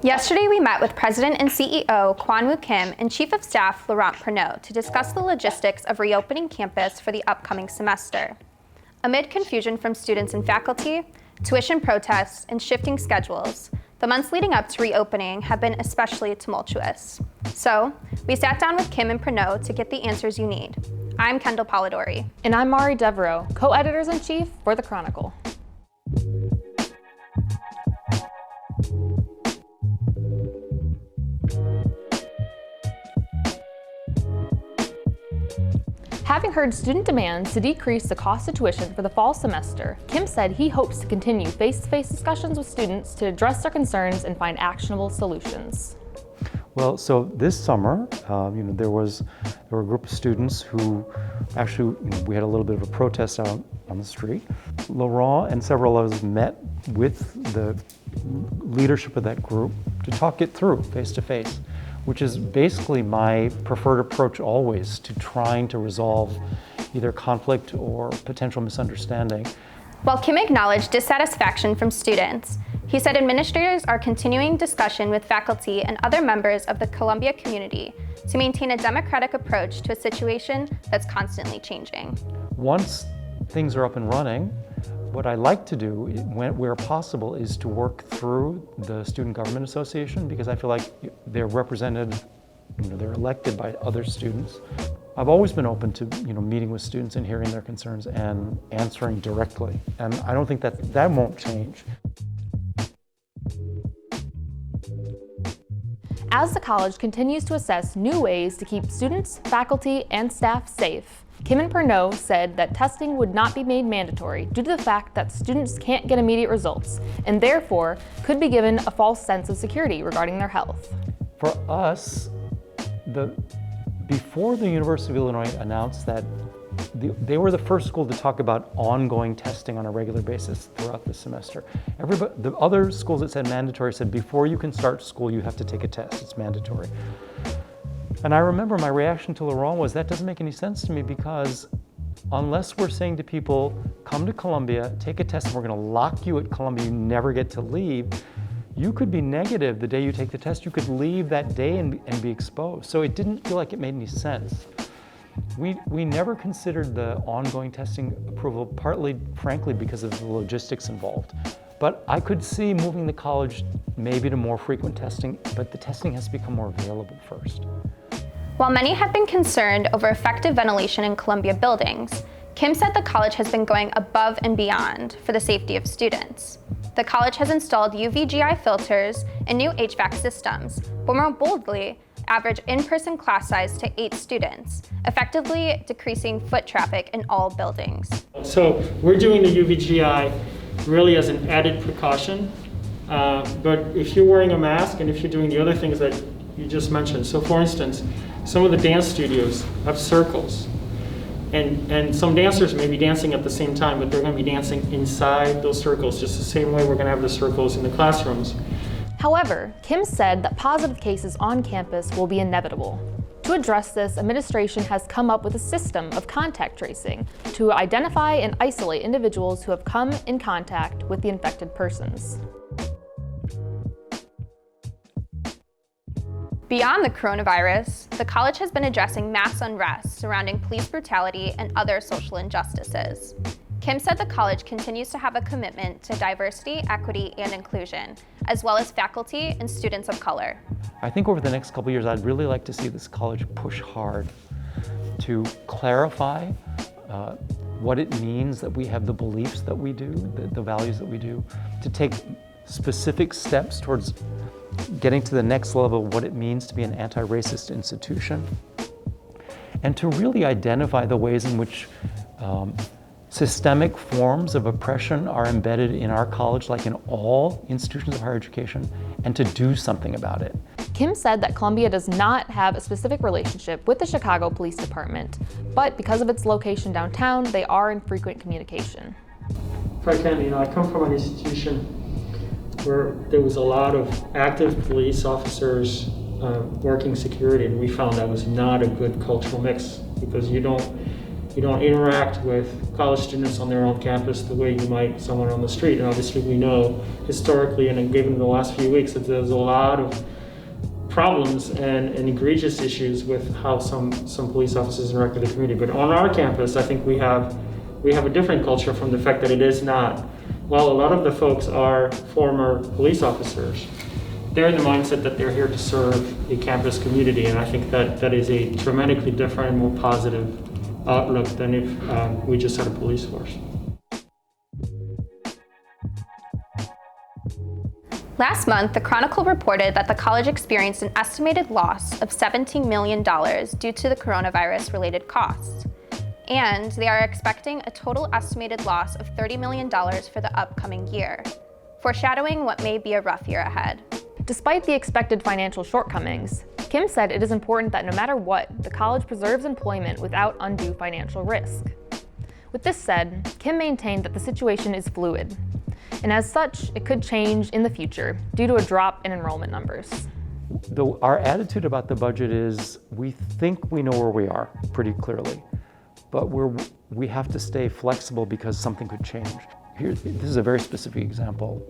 Yesterday, we met with President and CEO Kwang Kim and Chief of Staff Laurent Pernot to discuss the logistics of reopening campus for the upcoming semester. Amid confusion from students and faculty, tuition protests, and shifting schedules, the months leading up to reopening have been especially tumultuous. So, we sat down with Kim and Pernot to get the answers you need. I'm Kendall Polidori. And I'm Mari Devereaux, co-editors-in-chief for The Chronicle. Having heard student demands to decrease the cost of tuition for the fall semester, Kim said he hopes to continue face-to-face discussions with students to address their concerns and find actionable solutions. Well, so this summer, there were a group of students who actually, we had a little bit of a protest out on the street. Laurent and several of us met with the leadership of that group to talk it through face-to-face, which is basically my preferred approach always to trying to resolve either conflict or potential misunderstanding. While Kim acknowledged dissatisfaction from students, he said administrators are continuing discussion with faculty and other members of the Columbia community to maintain a democratic approach to a situation that's constantly changing. Once things are up and running, what I like to do, where possible, is to work through the Student Government Association, because I feel like they're represented, they're elected by other students. I've always been open to meeting with students and hearing their concerns and answering directly, and I don't think that won't change. As the college continues to assess new ways to keep students, faculty, and staff safe, Kim and Pernot said that testing would not be made mandatory due to the fact that students can't get immediate results and therefore could be given a false sense of security regarding their health. For us, before the University of Illinois announced that they were the first school to talk about ongoing testing on a regular basis throughout the semester. The other schools that said mandatory said before you can start school, you have to take a test. It's mandatory. And I remember my reaction to Laurent was, that doesn't make any sense to me, because unless we're saying to people, come to Columbia, take a test, and we're going to lock you at Columbia, you never get to leave, you could be negative the day you take the test. You could leave that day and be exposed. So it didn't feel like it made any sense. We never considered the ongoing testing approval, partly, frankly, because of the logistics involved. But I could see moving the college maybe to more frequent testing, but the testing has to become more available first. While many have been concerned over effective ventilation in Columbia buildings, Kim said the college has been going above and beyond for the safety of students. The college has installed UV-GI filters and new HVAC systems, but more boldly, average in-person class size to 8 students, effectively decreasing foot traffic in all buildings. So we're doing the UV-GI really as an added precaution, but if you're wearing a mask and if you're doing the other things that you just mentioned, so for instance, some of the dance studios have circles, and some dancers may be dancing at the same time, but they're going to be dancing inside those circles, just the same way we're going to have the circles in the classrooms. However, Kim said that positive cases on campus will be inevitable. To address this, administration has come up with a system of contact tracing to identify and isolate individuals who have come in contact with the infected persons. Beyond the coronavirus, the college has been addressing mass unrest surrounding police brutality and other social injustices. Kim said the college continues to have a commitment to diversity, equity, and inclusion, as well as faculty and students of color. I think over the next couple of years, I'd really like to see this college push hard to clarify what it means that we have the beliefs that we do, the values that we do, to take specific steps towards getting to the next level of what it means to be an anti-racist institution, and to really identify the ways in which systemic forms of oppression are embedded in our college, like in all institutions of higher education, and to do something about it. Kim said that Columbia does not have a specific relationship with the Chicago Police Department, but because of its location downtown, they are in frequent communication. If I can, I come from an institution where there was a lot of active police officers working security, and we found that was not a good cultural mix, because you don't You don't interact with college students on their own campus the way you might someone on the street. And obviously we know historically, and given the last few weeks, that there's a lot of problems and egregious issues with how some police officers interact with the community. But on our campus, I think we have a different culture from the fact that it is not. While a lot of the folks are former police officers, they're in the mindset that they're here to serve the campus community, and I think that is a dramatically different and more positive outlook than if we just had a police force. Last month, the Chronicle reported that the college experienced an estimated loss of $17 million due to the coronavirus-related costs. And they are expecting a total estimated loss of $30 million for the upcoming year, foreshadowing what may be a rough year ahead. Despite the expected financial shortcomings, Kim said it is important that no matter what, the college preserves employment without undue financial risk. With this said, Kim maintained that the situation is fluid, and as such, it could change in the future due to a drop in enrollment numbers. Our attitude about the budget is we think we know where we are pretty clearly, but we have to stay flexible because something could change. This is a very specific example.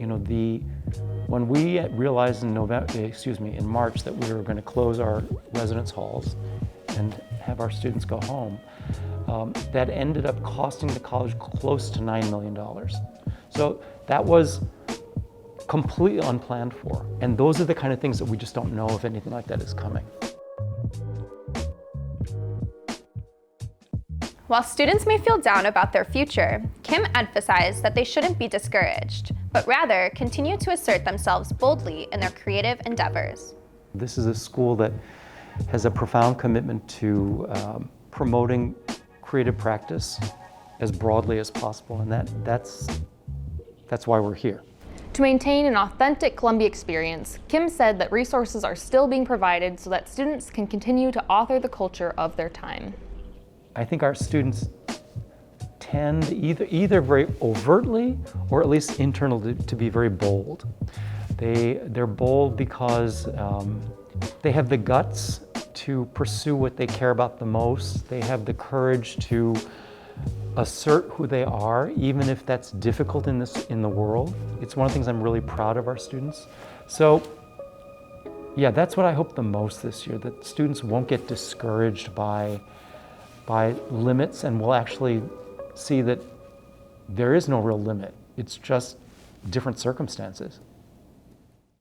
When we realized in March that we were going to close our residence halls and have our students go home, that ended up costing the college close to $9 million. So that was completely unplanned for. And those are the kind of things that we just don't know if anything like that is coming. While students may feel down about their future, Kim emphasized that they shouldn't be discouraged, but rather continue to assert themselves boldly in their creative endeavors. This is a school that has a profound commitment to promoting creative practice as broadly as possible, and that's why we're here. To maintain an authentic Columbia experience, Kim said that resources are still being provided so that students can continue to author the culture of their time. I think our students tend either very overtly or at least internally to be very bold. They're bold because they have the guts to pursue what they care about the most. They have the courage to assert who they are, even if that's difficult in the world. It's one of the things I'm really proud of our students. So yeah, that's what I hope the most this year, that students won't get discouraged by limits and will actually see that there is no real limit. It's just different circumstances.